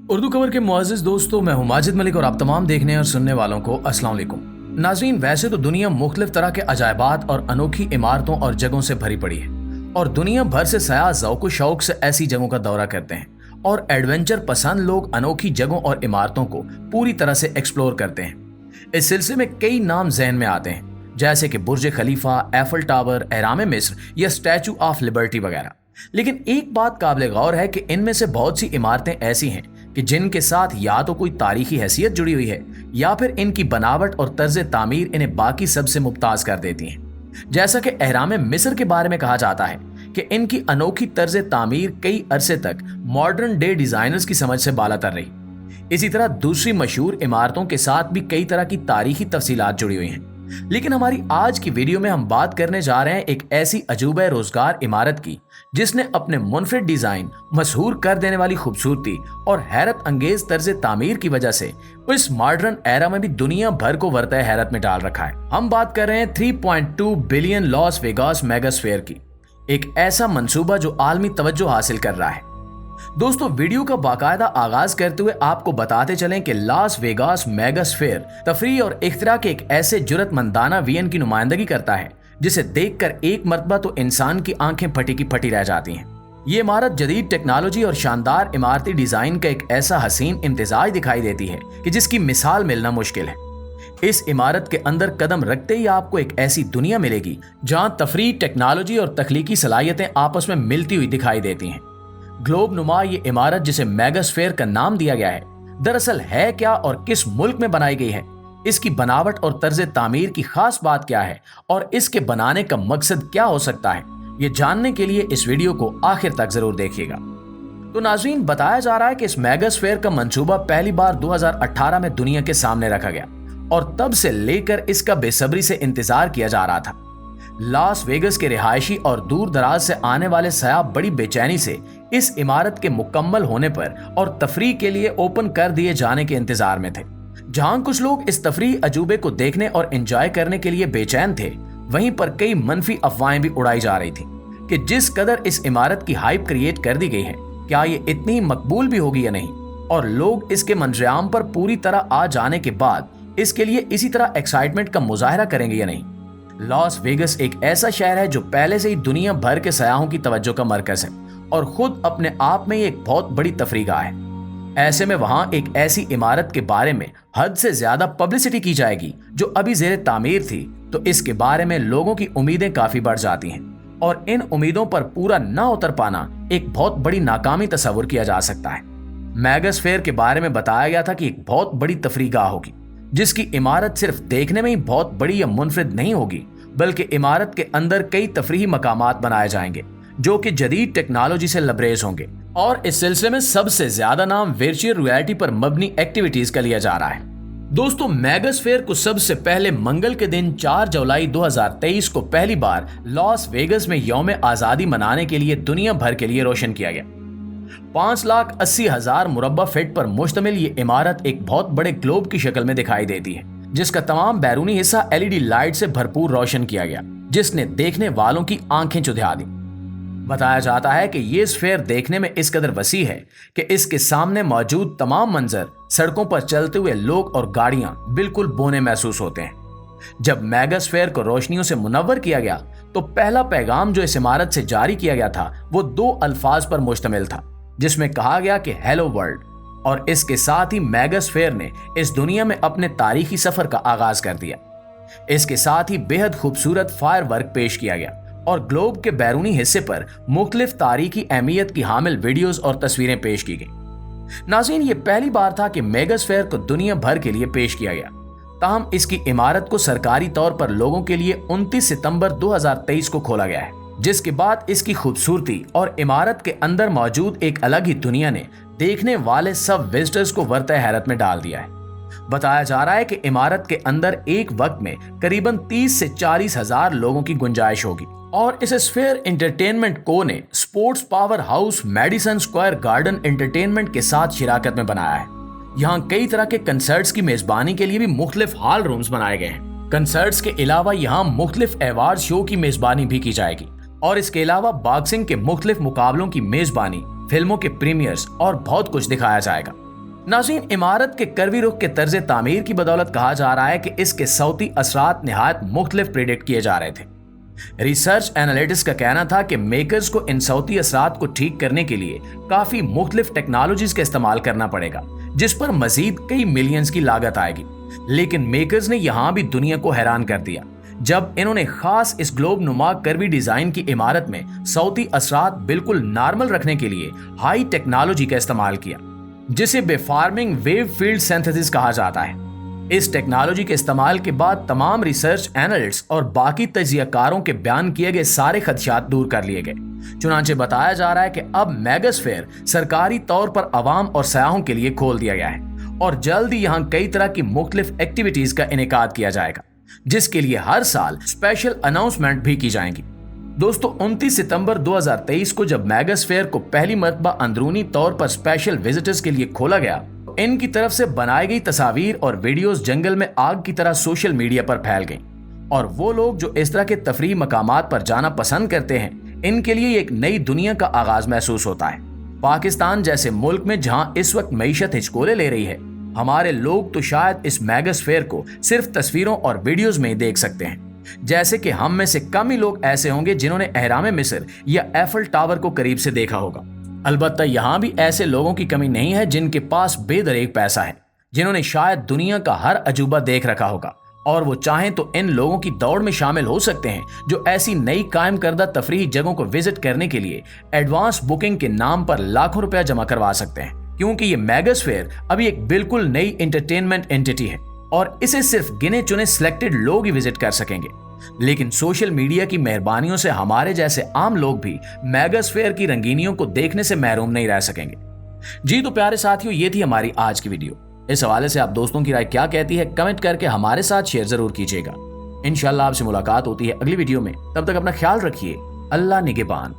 उर्दू खबर के मुअज़्ज़िज़ दोस्तों, मैं हूं माजिद मलिक और आप तमाम देखने और सुनने वालों को अस्सलाम वालेकुम। नाज़रीन, वैसे तो दुनिया मुख्तलिफ तरह के अजायबात और अनोखी इमारतों और जगहों से भरी पड़ी है और दुनिया भर से सयाह ज़ौक़ शौक़ से ऐसी जगहों का दौरा करते हैं और एडवेंचर पसंद लोग अनोखी जगहों और इमारतों को पूरी तरह से एक्सप्लोर करते हैं। इस सिलसिले में कई नाम ज़हन में आते हैं, जैसे कि बुर्ज खलीफा, एफल टावर, एहराम मिस्र या स्टैचू ऑफ लिबर्टी वगैरह। लेकिन एक बात काबिल गौर है कि इनमें से बहुत सी इमारतें ऐसी हैं कि जिनके साथ या तो कोई तारीखी हैसियत जुड़ी हुई है या फिर इनकी बनावट और तर्ज तामीर इन्हें बाकी सबसे मुमताज कर देती हैं। जैसा कि एहराम मिस्र के बारे में कहा जाता है कि इनकी अनोखी तर्ज तामीर कई अरसे तक मॉडर्न डे डिजाइनर्स की समझ से बालातर रही। इसी तरह दूसरी मशहूर इमारतों के साथ भी कई तरह की तारीखी तफसीलात जुड़ी हुई हैं। लेकिन हमारी आज की वीडियो में हम बात करने जा रहे हैं एक ऐसी अजूबा रोजगार इमारत की जिसने अपने मुनफरिद डिजाइन, मशहूर कर देने वाली खूबसूरती और हैरत अंगेज तर्ज तामीर की वजह से इस मॉडर्न एरा में भी दुनिया भर को वर्तह हैरत में डाल रखा है। हम बात कर रहे हैं 3.2 बिलियन लॉस वेगास मेगास्फीयर की, एक ऐसा मंसूबा जो आलमी तवज्जो हासिल कर रहा है। दोस्तों, वीडियो का बाकायदा आगाज करते हुए आपको बताते चलें कि लास वेगास मेगास्फीयर तफरीह और इख्तिरा के एक ऐसे जुर्रतमंदाना विजन की नुमाइंदगी करता है जिसे देखकर एक मर्तबा तो इंसान की आंखें फटी की फटी रह जाती हैं। ये इमारत जदीद टेक्नोलॉजी और शानदार इमारती डिजाइन का एक ऐसा हसीन इम्तिजाज दिखाई देती है कि जिसकी मिसाल मिलना मुश्किल है। इस इमारत के अंदर कदम रखते ही आपको एक ऐसी दुनिया मिलेगी जहां तफरीह, टेक्नोलॉजी और तख्लीकी सलाहियतें आपस में मिलती हुई दिखाई देती हैं। ग्लोब नुमा ये इमारत जिसे मेगास्फीयर का नाम दिया गया है, दरअसल है क्या और किस मुल्क में बनाई गई है, इसकी बनावट और तर्ज तामीर की खास बात क्या है और इसके बनाने का मकसद क्या हो सकता है, ये जानने के लिए इस वीडियो को आखिर तक जरूर देखिएगा। तो नाज़रीन, बताया जा रहा है कि इस मेगास्फीयर का मंसूबा पहली बार 2018 में दुनिया के सामने रखा गया और तब से लेकर इसका बेसब्री से इंतजार किया जा रहा था। लास वेगस के रिहायशी और दूर दराज से आने वाले सयाह बड़ी बेचैनी से इस इमारत के मुकम्मल होने पर और तफरीह के लिए ओपन कर दिए जाने के इंतजार में थे। जहां कुछ लोग इस तफरीह अजूबे को देखने और एंजॉय करने के लिए बेचैन थे, वहीं पर कई मनफी अफवाहें भी उड़ाई जा रही थी कि जिस कदर इस इमारत की हाइप क्रिएट कर दी गई है, क्या ये इतनी मकबूल भी होगी या नहीं, और लोग इसके मंजरेआम पर पूरी तरह आ जाने के बाद इसके लिए इसी तरह एक्साइटमेंट का मुजाहरा करेंगे या नहीं। लॉस वेगस एक ऐसा शहर है जो पहले से ही दुनिया भर के सयाहों की तवज्जो का मरकज है और खुद अपने आप में एक बहुत बड़ी तफरीगाह है। ऐसे में वहां एक ऐसी इमारत के बारे में हद से ज्यादा पब्लिसिटी की जाएगी जो अभी जेर तामीर थी, तो इसके बारे में लोगों की उम्मीदें काफी बढ़ जाती हैं और इन उम्मीदों पर पूरा ना उतर पाना एक बहुत बड़ी नाकामी तस्वुर किया जा सकता है। मेगास्फीयर के बारे में बताया गया था कि एक बहुत बड़ी तफरीगाह होगी जिसकी इमारत सिर्फ देखने में ही बहुत बड़ी या मुनफरिद नहीं होगी, बल्कि इमारत के अंदर कई तफरीही मकामात बनाए जाएंगे जो कि जदीद टेक्नोलॉजी से लबरेज होंगे। और इस सिलसिले में सबसे ज्यादा नाम वर्चुअल रियलिटी पर मबनी एक्टिविटीज का लिया जा रहा है। दोस्तों, मेगास्फीयर को सबसे पहले मंगल के दिन 4 जुलाई 2023 को पहली बार लॉस वेगस में यौम आजादी मनाने के लिए दुनिया भर के लिए रोशन किया गया। 5,80,000 मुरब्बा फीट पर मुश्तमिल ये इमारत एक बहुत बड़े ग्लोब की शक्ल में दिखाई देती है, जिसका तमाम बैरूनी हिस्सा LED लाइट से भरपूर रोशन किया गया, जिसने देखने वालों की आंखें चुधिया दी। बताया जाता है कि ये स्फीयर देखने में इस कदर वसी है कि इसके सामने मौजूद तमाम मंजर, सड़कों पर चलते हुए लोग और गाड़ियां बिल्कुल बोने महसूस होते हैं। जब मेगास्फीयर को रोशनियों से मुनव्वर किया गया तो पहला पैगाम जो इस इमारत से जारी किया गया था वो 2 अल्फाज पर मुश्तमिल था, जिसमें कहा गया कि हेलो वर्ल्ड, और इसके साथ ही मेगास्फीयर ने इस दुनिया में अपने तारीखी सफर का आगाज कर दिया। इसके साथ ही बेहद खूबसूरत फायर वर्क पेश किया गया और ग्लोब के बैरूनी हिस्से पर मुख्तलिफ तारीखी अहमियत की हामिल वीडियोस और तस्वीरें पेश की गई। नाज़रीन, ये पहली बार था कि मेगास्फीयर को दुनिया भर के लिए पेश किया गया। ताहम इसकी इमारत को सरकारी तौर पर लोगों के लिए 29 सितंबर 2023 को खोला गया है, जिसके बाद इसकी खूबसूरती और इमारत के अंदर मौजूद एक अलग ही दुनिया ने देखने वाले सब विजिटर्स को वर्तह हैरत में डाल दिया है। बताया जा रहा है कि इमारत के अंदर एक वक्त में करीबन 30 से 40 हजार लोगों की गुंजाइश होगी और इस स्फीयर एंटरटेनमेंट को ने sports power house Madison Square garden entertainment के साथ शिराकत में बनाया है। यहाँ कई तरह के कंसर्ट्स की मेजबानी के लिए भी मुख्तलिफ हॉल रूम्स बनाए गए हैं। कंसर्ट्स के अलावा यहाँ मुख्तलिफ अवार्ड शो की मेजबानी भी की जाएगी और इसके अलावा बॉक्सिंग के मुख्तलिफ मुकाबलों की मेजबानी, फिल्मों के प्रीमियर्स और बहुत कुछ दिखाया जाएगा। नाज़रीन, इमारत के करवी रुख के तर्ज तामीर की बदौलत कहा जा रहा है कि इसके सौती असरात निहायत मुख्तलिफ प्रेडिक्ट किए जा रहे थे। रिसर्च एनालिटिक्स का कहना था कि मेकर्स को इन सौती असरात को ठीक करने के लिए काफी मुख्तलिफ टेक्नोलॉजीज का इस्तेमाल करना पड़ेगा, जिस पर मजीद कई मिलियंस की लागत आएगी। लेकिन मेकर्स ने यहां भी दुनिया को हैरान कर दिया जब इन्होंने खास इस ग्लोब नुमा करवी डिजाइन की इमारत में सौती असरात बिल्कुल नॉर्मल रखने के लिए हाई टेक्नोलॉजी का इस्तेमाल किया, जिसे बेफार्मिंग वेव फील्ड सिंथेसिस कहा जाता है। इस टेक्नोलॉजी के इस्तेमाल के बाद तमाम रिसर्च एनालिस्ट्स और बाकी तजियाकारों के बयान किए गए सारे खदशात दूर कर लिए गए। चुनांचे बताया जा रहा है कि अब मेगास्फीयर सरकारी तौर पर आवाम और सयाहों के लिए खोल दिया गया है और जल्द ही यहाँ कई तरह की मुख्तलिफ एक्टिविटीज का इनेकाद किया जाएगा, जिसके लिए हर साल स्पेशल अनाउंसमेंट भी की जाएंगी। दोस्तों, 29 सितंबर 2023 को जब मेगास्फीयर को पहली मर्तबा अंदरूनी तौर पर स्पेशल विजिटर्स के लिए खोला गया, इनकी तरफ से बनाई गई तस्वीर और वीडियोस जंगल में आग की तरह सोशल मीडिया पर फैल गईं और वो लोग जो इस तरह के तफरीह मकामात पर जाना पसंद करते हैं, इनके लिए एक नई दुनिया का आगाज महसूस होता है। पाकिस्तान जैसे मुल्क में जहां इस वक्त मईशत हिचकोले ले रही है, हमारे लोग तो शायद इस मेगास्फीयर को सिर्फ तस्वीरों और वीडियोस में ही देख सकते हैं। जैसे कि हम में से कम ही लोग ऐसे होंगे जिन्होंने अहराम मिस्र या एफल टावर को करीब से देखा होगा। अलबत्ता यहाँ भी ऐसे लोगों की कमी नहीं है जिनके पास बेदरेक पैसा है, जिन्होंने शायद दुनिया का हर अजूबा देख रखा होगा और वो चाहें तो इन लोगों की दौड़ में शामिल हो सकते हैं जो ऐसी नई कायम करदा तफरीही जगहों को विजिट करने के लिए एडवांस बुकिंग के नाम पर लाखों रुपया जमा करवा सकते हैं, क्योंकि ये मेगास्फीयर अभी एक बिल्कुल नई एंटरटेनमेंट एंटिटी है और इसे सिर्फ गिने चुने सिलेक्टेड लोग ही विजिट कर सकेंगे। लेकिन सोशल मीडिया की मेहरबानियों से हमारे जैसे आम लोग भी मेगास्फीयर की रंगीनियों को देखने से महरूम नहीं रह सकेंगे। जी तो प्यारे साथियों, ये थी हमारी आज की वीडियो। इस हवाले से आप दोस्तों की राय क्या कहती है, कमेंट करके हमारे साथ शेयर जरूर कीजिएगा। इंशाल्लाह आपसे मुलाकात होती है अगली वीडियो में। तब तक अपना ख्याल रखिए। अल्लाह निगहबान।